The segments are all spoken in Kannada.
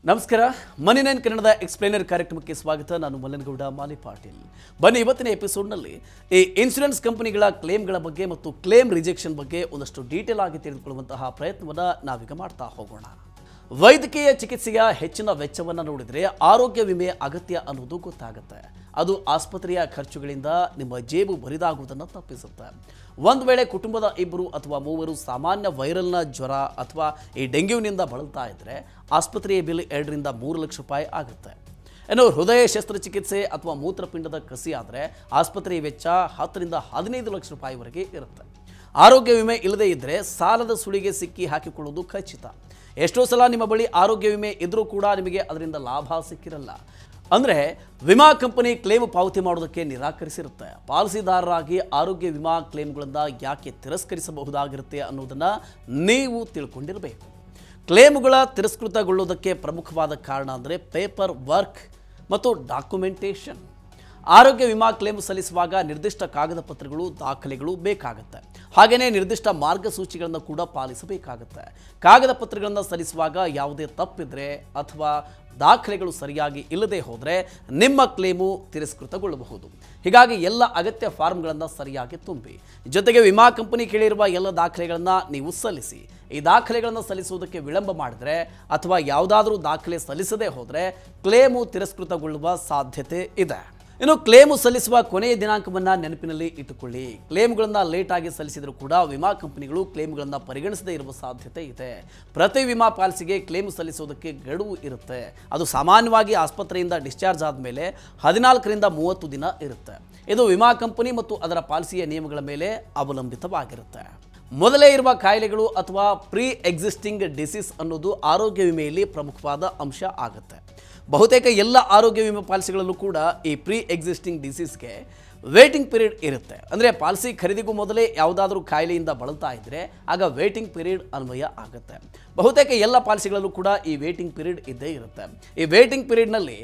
ನಮಸ್ಕಾರ ಮನಿ ನೈನ್ ಕನ್ನಡದ ಎಕ್ಸ್ಪ್ಲೇನರ್ ಕಾರ್ಯಕ್ರಮಕ್ಕೆ ಸ್ವಾಗತ. ನಾನು ಮಲ್ಲನಗೌಡ ಮಾಲಿ ಪಾಟೀಲ್. ಬನ್ನಿ ಇವತ್ತಿನ ಎಪಿಸೋಡ್ನಲ್ಲಿ ಈ ಇನ್ಶೂರೆನ್ಸ್ ಕಂಪನಿಗಳ ಕ್ಲೇಮ್ಗಳ ಬಗ್ಗೆ ಮತ್ತು ಕ್ಲೇಮ್ ರಿಜೆಕ್ಷನ್ ಬಗ್ಗೆ ಒಂದಷ್ಟು ಡೀಟೇಲ್ ಆಗಿ ತಿಳಿದುಕೊಳ್ಳುವಂತಹ ಪ್ರಯತ್ನವನ್ನು ನಾವೀಗ ಮಾಡ್ತಾ ಹೋಗೋಣ. ವೈದ್ಯಕೀಯ ಚಿಕಿತ್ಸೆಯ ಹೆಚ್ಚಿನ ವೆಚ್ಚವನ್ನು ನೋಡಿದರೆ ಆರೋಗ್ಯ ವಿಮೆ ಅಗತ್ಯ ಅನ್ನೋದು ಗೊತ್ತಾಗುತ್ತೆ. ಅದು ಆಸ್ಪತ್ರೆಯ ಖರ್ಚುಗಳಿಂದ ನಿಮ್ಮ ಜೇಬು ಬರಿದಾಗುವುದನ್ನು ತಪ್ಪಿಸುತ್ತೆ. ಒಂದು ವೇಳೆ ಕುಟುಂಬದ 2 ಅಥವಾ 3 ಸಾಮಾನ್ಯ ವೈರಲ್ನ ಜ್ವರ ಅಥವಾ ಈ ಡೆಂಗ್ಯೂನಿಂದ ಬಳಲ್ತಾ ಇದ್ದರೆ ಆಸ್ಪತ್ರೆಯ ಬಿಲ್ 2 ರಿಂದ 3 ಲಕ್ಷ ರೂಪಾಯಿ ಆಗುತ್ತೆ. ಇನ್ನು ಹೃದಯ ಶಸ್ತ್ರಚಿಕಿತ್ಸೆ ಅಥವಾ ಮೂತ್ರಪಿಂಡದ ಕಸಿ ಆದರೆ ಆಸ್ಪತ್ರೆಯ ವೆಚ್ಚ 10 ರಿಂದ 15 ಲಕ್ಷ ರೂಪಾಯಿವರೆಗೆ ಇರುತ್ತೆ. ಆರೋಗ್ಯ ವಿಮೆ ಇಲ್ಲದೇ ಇದ್ದರೆ ಸಾಲದ ಸುಳಿಗೆ ಸಿಕ್ಕಿ ಹಾಕಿಕೊಳ್ಳುವುದು ಖಚಿತ. ಎಷ್ಟೋ ಸಲ ನಿಮ್ಮ ಬಳಿ ಆರೋಗ್ಯ ವಿಮೆ ಇದ್ರೂ ಕೂಡ ನಿಮಗೆ ಅದರಿಂದ ಲಾಭ ಸಿಕ್ಕಿರಲ್ಲ. ಅಂದರೆ ವಿಮಾ ಕಂಪನಿ ಕ್ಲೇಮ್ ಪಾವತಿ ಮಾಡೋದಕ್ಕೆ ನಿರಾಕರಿಸಿರುತ್ತೆ. ಪಾಲಿಸಿದಾರರಾಗಿ ಆರೋಗ್ಯ ವಿಮಾ ಕ್ಲೇಮ್ಗಳಿಂದ ಯಾಕೆ ತಿರಸ್ಕರಿಸಬಹುದಾಗಿರುತ್ತೆ ಅನ್ನೋದನ್ನು ನೀವು ತಿಳ್ಕೊಂಡಿರಬೇಕು. ಕ್ಲೇಮ್ಗಳ ತಿರಸ್ಕೃತಗೊಳ್ಳುವುದಕ್ಕೆ ಪ್ರಮುಖವಾದ ಕಾರಣ ಅಂದರೆ ಪೇಪರ್ ವರ್ಕ್ ಮತ್ತು ಡಾಕ್ಯುಮೆಂಟೇಷನ್. ಆರೋಗ್ಯ ವಿಮಾ ಕ್ಲೇಮ್ ಸಲ್ಲಿಸುವಾಗ ನಿರ್ದಿಷ್ಟ ಕಾಗದ ಪತ್ರಗಳು ದಾಖಲೆಗಳು ಬೇಕಾಗುತ್ತೆ. ಹಾಗೆಯೇ ನಿರ್ದಿಷ್ಟ ಮಾರ್ಗಸೂಚಿಗಳನ್ನು ಕೂಡ ಪಾಲಿಸಬೇಕಾಗುತ್ತೆ. ಕಾಗದ ಪತ್ರಗಳನ್ನು ಸಲ್ಲಿಸುವಾಗ ಯಾವುದೇ ತಪ್ಪಿದ್ರೆ ಅಥವಾ ದಾಖಲೆಗಳು ಸರಿಯಾಗಿ ಇಲ್ಲದೆ ಹೋದರೆ ನಿಮ್ಮ ಕ್ಲೇಮು ತಿರಸ್ಕೃತಗೊಳ್ಳಬಹುದು. ಹೀಗಾಗಿ ಎಲ್ಲ ಅಗತ್ಯ ಫಾರ್ಮ್ಗಳನ್ನು ಸರಿಯಾಗಿ ತುಂಬಿ, ಜೊತೆಗೆ ವಿಮಾ ಕಂಪನಿ ಕೇಳಿರುವ ಎಲ್ಲ ದಾಖಲೆಗಳನ್ನು ನೀವು ಸಲ್ಲಿಸಿ. ಈ ದಾಖಲೆಗಳನ್ನು ಸಲ್ಲಿಸುವುದಕ್ಕೆ ವಿಳಂಬ ಮಾಡಿದರೆ ಅಥವಾ ಯಾವುದಾದ್ರೂ ದಾಖಲೆ ಸಲ್ಲಿಸದೇ ಹೋದರೆ ಕ್ಲೇಮು ತಿರಸ್ಕೃತಗೊಳ್ಳುವ ಸಾಧ್ಯತೆ ಇದೆ. ಇನ್ನು ಕ್ಲೇಮು ಸಲ್ಲಿಸುವ ಕೊನೆಯ ದಿನಾಂಕವನ್ನು ನೆನಪಿನಲ್ಲಿ ಇಟ್ಟುಕೊಳ್ಳಿ. ಕ್ಲೇಮ್ಗಳನ್ನು ಲೇಟಾಗಿ ಸಲ್ಲಿಸಿದರೂ ಕೂಡ ವಿಮಾ ಕಂಪನಿಗಳು ಕ್ಲೇಮ್ಗಳನ್ನು ಪರಿಗಣಿಸದೇ ಇರುವ ಸಾಧ್ಯತೆ ಇದೆ. ಪ್ರತಿ ವಿಮಾ ಪಾಲಿಸಿಗೆ ಕ್ಲೇಮ್ ಸಲ್ಲಿಸುವುದಕ್ಕೆ ಗಡುವು ಇರುತ್ತೆ. ಅದು ಸಾಮಾನ್ಯವಾಗಿ ಆಸ್ಪತ್ರೆಯಿಂದ ಡಿಸ್ಚಾರ್ಜ್ ಆದಮೇಲೆ 14 ರಿಂದ 30 ದಿನ ಇರುತ್ತೆ. ಇದು ವಿಮಾ ಕಂಪನಿ ಮತ್ತು ಅದರ ಪಾಲಿಸಿಯ ನಿಯಮಗಳ ಮೇಲೆ ಅವಲಂಬಿತವಾಗಿರುತ್ತೆ. ಮೊದಲೇ ಇರುವ ಕಾಯಿಲೆಗಳು ಅಥವಾ ಪ್ರೀ ಎಕ್ಸಿಸ್ಟಿಂಗ್ ಡಿಸೀಸ್ ಅನ್ನೋದು ಆರೋಗ್ಯ ವಿಮೆಯಲ್ಲಿ ಪ್ರಮುಖವಾದ ಅಂಶ ಆಗುತ್ತೆ. ಬಹುತೇಕ ಎಲ್ಲ ಆರೋಗ್ಯ ವಿಮೆ ಪಾಲಿಸಿಗಳಲ್ಲೂ ಕೂಡ ಈ ಪ್ರೀ ಎಕ್ಸಿಸ್ಟಿಂಗ್ ಡಿಸೀಸ್ಗೆ ವೇಟಿಂಗ್ ಪೀರಿಯಡ್ ಇರುತ್ತೆ. ಅಂದರೆ ಪಾಲಿಸಿ ಖರೀದಿಗೂ ಮೊದಲೇ ಯಾವುದಾದ್ರೂ ಕಾಯಿಲೆಯಿಂದ ಬಳಲ್ತಾ ಇದ್ದರೆ ಆಗ ವೇಟಿಂಗ್ ಪೀರಿಯಡ್ ಅನ್ವಯ ಆಗುತ್ತೆ. ಬಹುತೇಕ ಎಲ್ಲ ಪಾಲಿಸಿಗಳಲ್ಲೂ ಕೂಡ ಈ ವೇಟಿಂಗ್ ಪೀರಿಯಡ್ ಇದ್ದೇ ಇರುತ್ತೆ. ಈ ವೇಟಿಂಗ್ ಪೀರಿಯಡ್ನಲ್ಲಿ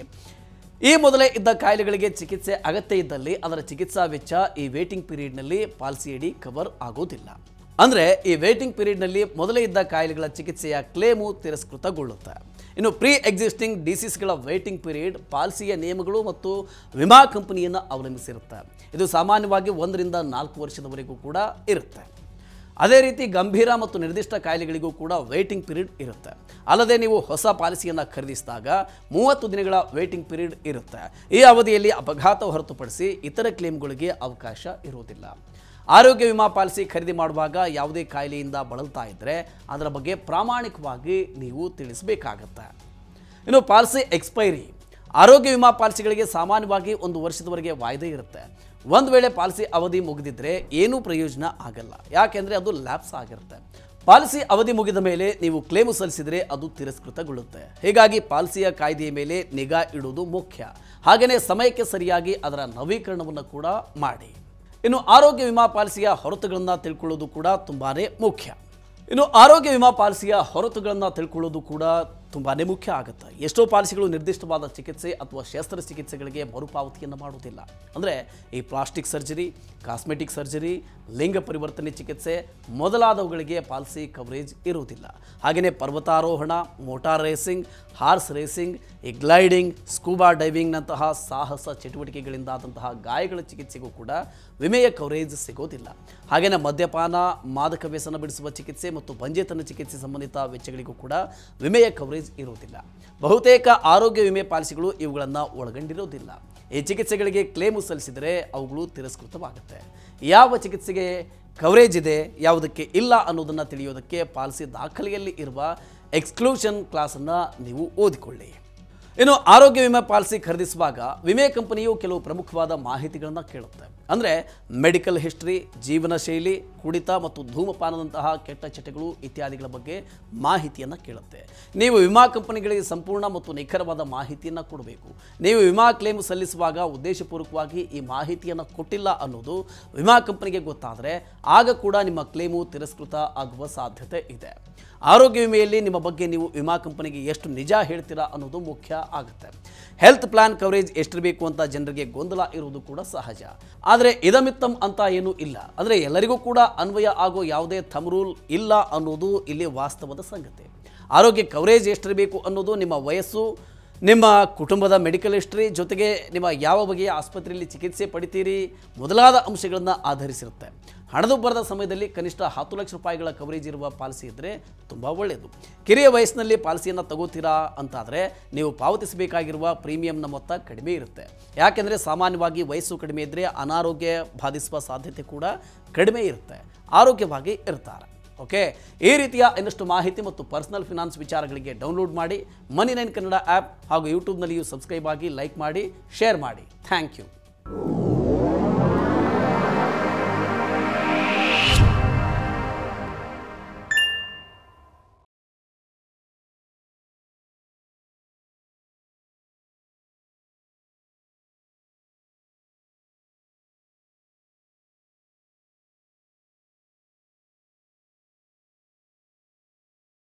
ಈ ಮೊದಲೇ ಇದ್ದ ಕಾಯಿಲೆಗಳಿಗೆ ಚಿಕಿತ್ಸೆ ಅಗತ್ಯ ಇದ್ದಲ್ಲಿ ಅದರ ಚಿಕಿತ್ಸಾ ವೆಚ್ಚ ಈ ವೇಟಿಂಗ್ ಪೀರಿಯಡ್ನಲ್ಲಿ ಪಾಲಿಸಿಯಡಿ ಕವರ್ ಆಗೋದಿಲ್ಲ. ಅಂದರೆ ಈ ವೇಟಿಂಗ್ ಪೀರಿಯಡ್ನಲ್ಲಿ ಮೊದಲೇ ಇದ್ದ ಕಾಯಿಲೆಗಳ ಚಿಕಿತ್ಸೆಯ ಕ್ಲೇಮು ತಿರಸ್ಕೃತಗೊಳ್ಳುತ್ತೆ. ಇನ್ನು ಪ್ರೀ ಎಕ್ಸಿಸ್ಟಿಂಗ್ ಡಿಸೀಸ್ಗಳ ವೇಟಿಂಗ್ ಪೀರಿಯಡ್ ಪಾಲಿಸಿಯ ನಿಯಮಗಳು ಮತ್ತು ವಿಮಾ ಕಂಪನಿಯನ್ನು ಅವಲಂಬಿಸಿರುತ್ತೆ. ಇದು ಸಾಮಾನ್ಯವಾಗಿ 1 ರಿಂದ 4 ವರ್ಷದವರೆಗೂ ಕೂಡ ಇರುತ್ತೆ. ಅದೇ ರೀತಿ ಗಂಭೀರ ಮತ್ತು ನಿರ್ದಿಷ್ಟ ಕಾಯಿಲೆಗಳಿಗೂ ಕೂಡ ವೇಟಿಂಗ್ ಪೀರಿಯಡ್ ಇರುತ್ತೆ. ಅಲ್ಲದೆ ನೀವು ಹೊಸ ಪಾಲಿಸಿಯನ್ನು ಖರೀದಿಸಿದಾಗ 30 ದಿನಗಳ ವೇಟಿಂಗ್ ಪೀರಿಯಡ್ ಇರುತ್ತೆ. ಈ ಅವಧಿಯಲ್ಲಿ ಅಪಘಾತ ಹೊರತುಪಡಿಸಿ ಇತರ ಕ್ಲೇಮ್ಗಳಿಗೆ ಅವಕಾಶ ಇರುವುದಿಲ್ಲ. ಆರೋಗ್ಯ ವಿಮಾ ಪಾಲಿಸಿ ಖರೀದಿ ಮಾಡುವಾಗ ಯಾವುದೇ ಕಾಯಿಲೆಯಿಂದ ಬಳಲ್ತಾ ಇದ್ದರೆ ಅದರ ಬಗ್ಗೆ ಪ್ರಾಮಾಣಿಕವಾಗಿ ನೀವು ತಿಳಿಸಬೇಕಾಗತ್ತೆ. ಇನ್ನು ಪಾಲಿಸಿ ಎಕ್ಸ್ಪೈರಿ. ಆರೋಗ್ಯ ವಿಮಾ ಪಾಲಿಸಿಗಳಿಗೆ ಸಾಮಾನ್ಯವಾಗಿ 1 ವರ್ಷದವರೆಗೆ ವಾಯ್ದೆ ಇರುತ್ತೆ. ಒಂದು ವೇಳೆ ಪಾಲಿಸಿ ಅವಧಿ ಮುಗಿದಿದ್ದರೆ ಏನೂ ಪ್ರಯೋಜನ ಆಗಲ್ಲ. ಯಾಕೆಂದರೆ ಅದು ಲ್ಯಾಪ್ಸ್ ಆಗಿರುತ್ತೆ. ಪಾಲಿಸಿ ಅವಧಿ ಮುಗಿದ ಮೇಲೆ ನೀವು ಕ್ಲೇಮು ಸಲ್ಲಿಸಿದರೆ ಅದು ತಿರಸ್ಕೃತಗೊಳ್ಳುತ್ತೆ. ಹೀಗಾಗಿ ಪಾಲಿಸಿಯ ಕಾಯ್ದೆಯ ಮೇಲೆ ನಿಗಾ ಇಡುವುದು ಮುಖ್ಯ. ಹಾಗೆಯೇ ಸಮಯಕ್ಕೆ ಸರಿಯಾಗಿ ಅದರ ನವೀಕರಣವನ್ನು ಕೂಡ ಮಾಡಿ. ಇನ್ನು ಆರೋಗ್ಯ ವಿಮಾ ಪಾಲಿಸಿಯ ಹೊರತುಗಳನ್ನು ತಿಳ್ಕೊಳ್ಳೋದು ಕೂಡ ತುಂಬಾನೇ ಮುಖ್ಯ. ತುಂಬಾನೇ ಮುಖ್ಯ ಆಗುತ್ತೆ. ಎಷ್ಟೋ ಪಾಲಿಸಿಗಳು ನಿರ್ದಿಷ್ಟವಾದ ಚಿಕಿತ್ಸೆ ಅಥವಾ ಶಸ್ತ್ರಚಿಕಿತ್ಸೆಗಳಿಗೆ ಮರುಪಾವತಿಯನ್ನು ಮಾಡುವುದಿಲ್ಲ. ಅಂದರೆ ಈ ಪ್ಲಾಸ್ಟಿಕ್ ಸರ್ಜರಿ, ಕಾಸ್ಮೆಟಿಕ್ ಸರ್ಜರಿ, ಲಿಂಗ ಪರಿವರ್ತನೆ ಚಿಕಿತ್ಸೆ ಮೊದಲಾದವುಗಳಿಗೆ ಪಾಲಿಸಿ ಕವರೇಜ್ ಇರುವುದಿಲ್ಲ. ಹಾಗೆಯೇ ಪರ್ವತಾರೋಹಣ, ಮೋಟಾರ್ ರೇಸಿಂಗ್, ಹಾರ್ಸ್ ರೇಸಿಂಗ್, ಈ ಗ್ಲೈಡಿಂಗ್, ಸ್ಕೂಬಾ ಡೈವಿಂಗ್ನಂತಹ ಸಾಹಸ ಚಟುವಟಿಕೆಗಳಿಂದಾದಂತಹ ಗಾಯಗಳ ಚಿಕಿತ್ಸೆಗೂ ಕೂಡ ವಿಮೆಯ ಕವರೇಜ್ ಸಿಗೋದಿಲ್ಲ. ಹಾಗೆಯೇ ಮದ್ಯಪಾನ, ಮಾದಕ ವ್ಯಸನ ಬಿಡಿಸುವ ಚಿಕಿತ್ಸೆ ಮತ್ತು ಬಂಜೇತನ ಚಿಕಿತ್ಸೆ ಸಂಬಂಧಿತ ವೆಚ್ಚಗಳಿಗೂ ಕೂಡ ವಿಮೆಯ ಕವರೇಜ್ ಇರುವುದಿಲ್ಲ. ಬಹುತೇಕ ಆರೋಗ್ಯ ವಿಮೆ ಪಾಲಿಸಿಗಳು ಇವುಗಳನ್ನು ಒಳಗೊಂಡಿರುವುದಿಲ್ಲ. ಈ ಚಿಕಿತ್ಸೆಗಳಿಗೆ ಕ್ಲೇಮು ಸಲ್ಲಿಸಿದರೆ ಅವುಗಳು ತಿರಸ್ಕೃತವಾಗುತ್ತೆ. ಯಾವ ಚಿಕಿತ್ಸೆಗೆ ಕವರೇಜ್ ಇದೆ, ಯಾವುದಕ್ಕೆ ಇಲ್ಲ ಅನ್ನೋದನ್ನು ತಿಳಿಯೋದಕ್ಕೆ ಪಾಲಿಸಿ ದಾಖಲೆಯಲ್ಲಿ ಇರುವ ಎಕ್ಸ್ಕ್ಲೂಷನ್ ಕ್ಲಾಸನ್ನು ನೀವು ಓದಿಕೊಳ್ಳಿ. ಇನ್ನು ಆರೋಗ್ಯ ವಿಮೆ ಪಾಲಿಸಿ ಖರೀದಿಸುವಾಗ ವಿಮೆ ಕಂಪನಿಯು ಕೆಲವು ಪ್ರಮುಖವಾದ ಮಾಹಿತಿಗಳನ್ನು ಕೇಳುತ್ತೆ. ಅಂದರೆ ಮೆಡಿಕಲ್ ಹಿಸ್ಟ್ರಿ, ಜೀವನ ಶೈಲಿ, ಕುಡಿತ ಮತ್ತು ಧೂಮಪಾನದಂತಹ ಕೆಟ್ಟ ಚಟಗಳು ಇತ್ಯಾದಿಗಳ ಬಗ್ಗೆ ಮಾಹಿತಿಯನ್ನು ಕೇಳುತ್ತೆ. ನೀವು ವಿಮಾ ಕಂಪನಿಗಳಿಗೆ ಸಂಪೂರ್ಣ ಮತ್ತು ನಿಖರವಾದ ಮಾಹಿತಿಯನ್ನು ಕೊಡಬೇಕು. ನೀವು ವಿಮಾ ಕ್ಲೇಮ್ ಸಲ್ಲಿಸುವಾಗ ಉದ್ದೇಶಪೂರ್ವಕವಾಗಿ ಈ ಮಾಹಿತಿಯನ್ನು ಕೊಟ್ಟಿಲ್ಲ ಅನ್ನೋದು ವಿಮಾ ಕಂಪನಿಗೆ ಗೊತ್ತಾದರೆ ಆಗ ಕೂಡ ನಿಮ್ಮ ಕ್ಲೇಮು ತಿರಸ್ಕೃತ ಆಗುವ ಸಾಧ್ಯತೆ ಇದೆ. ಆರೋಗ್ಯ ವಿಮೆಯಲ್ಲಿ ನಿಮ್ಮ ಬಗ್ಗೆ ನೀವು ವಿಮಾ ಕಂಪನಿಗೆ ಎಷ್ಟು ನಿಜ ಹೇಳ್ತೀರಾ ಅನ್ನೋದು ಮುಖ್ಯ ಆಗುತ್ತೆ. ಹೆಲ್ತ್ ಪ್ಲಾನ್ ಕವರೇಜ್ ಎಷ್ಟಿರಬೇಕು ಅಂತ ಜನರಿಗೆ ಗೊಂದಲ ಇರುವುದು ಕೂಡ ಸಹಜ. ಆದರೆ ಇದಮಿತ್ತಮ್ ಅಂತ ಏನೂ ಇಲ್ಲ. ಅಂದರೆ ಎಲ್ಲರಿಗೂ ಕೂಡ ಅನ್ವಯ ಆಗೋ ಯಾವುದೇ ಥಂಬ್ ರೂಲ್ ಇಲ್ಲ ಅನ್ನೋದು ಇಲ್ಲಿ ವಾಸ್ತವದ ಸಂಗತಿ. ಆರೋಗ್ಯ ಕವರೇಜ್ ಎಷ್ಟಿರಬೇಕು ಅನ್ನೋದು ನಿಮ್ಮ ವಯಸ್ಸು, ನಿಮ್ಮ ಕುಟುಂಬದ ಮೆಡಿಕಲ್ ಹಿಸ್ಟ್ರಿ, ಜೊತೆಗೆ ನಿಮ್ಮ ಯಾವ ಬಗೆಯ ಆಸ್ಪತ್ರೆಯಲ್ಲಿ ಚಿಕಿತ್ಸೆ ಪಡಿತೀರಿ ಮೊದಲಾದ ಅಂಶಗಳನ್ನು ಆಧರಿಸಿರುತ್ತೆ. ಹಣದುಬ್ಬರದ ಸಮಯದಲ್ಲಿ ಕನಿಷ್ಠ 10 ಲಕ್ಷ ರೂಪಾಯಿಗಳ ಕವರೇಜ್ ಇರುವ ಪಾಲಿಸಿ ಇದ್ದರೆ ತುಂಬ ಒಳ್ಳೆಯದು. ಕಿರಿಯ ವಯಸ್ಸಿನಲ್ಲಿ ಪಾಲಿಸಿಯನ್ನು ತಗೋತೀರಾ ಅಂತಾದರೆ ನೀವು ಪಾವತಿಸಬೇಕಾಗಿರುವ ಪ್ರೀಮಿಯಂನ ಮೊತ್ತ ಕಡಿಮೆ ಇರುತ್ತೆ. ಯಾಕೆಂದರೆ ಸಾಮಾನ್ಯವಾಗಿ ವಯಸ್ಸು ಕಡಿಮೆ ಇದ್ದರೆ ಅನಾರೋಗ್ಯ ಬಾಧಿಸುವ ಸಾಧ್ಯತೆ ಕೂಡ ಕಡಿಮೆ ಇರುತ್ತೆ, ಆರೋಗ್ಯವಾಗಿ ಇರ್ತಾರೆ. ಓಕೆ, ಈ ರೀತಿಯ ಇನ್ನಷ್ಟು ಮಾಹಿತಿ ಮತ್ತು ಪರ್ಸನಲ್ ಫಿನಾನ್ಸ್ ವಿಚಾರಗಳಿಗೆ ಡೌನ್ಲೋಡ್ ಮಾಡಿ Money9 ಕನ್ನಡ ಆ್ಯಪ್ ಹಾಗೂ ಯೂಟ್ಯೂಬ್ನಲ್ಲಿಯೂ ಸಬ್ಸ್ಕ್ರೈಬ್ ಆಗಿ, ಲೈಕ್ ಮಾಡಿ, ಶೇರ್ ಮಾಡಿ. Thank you.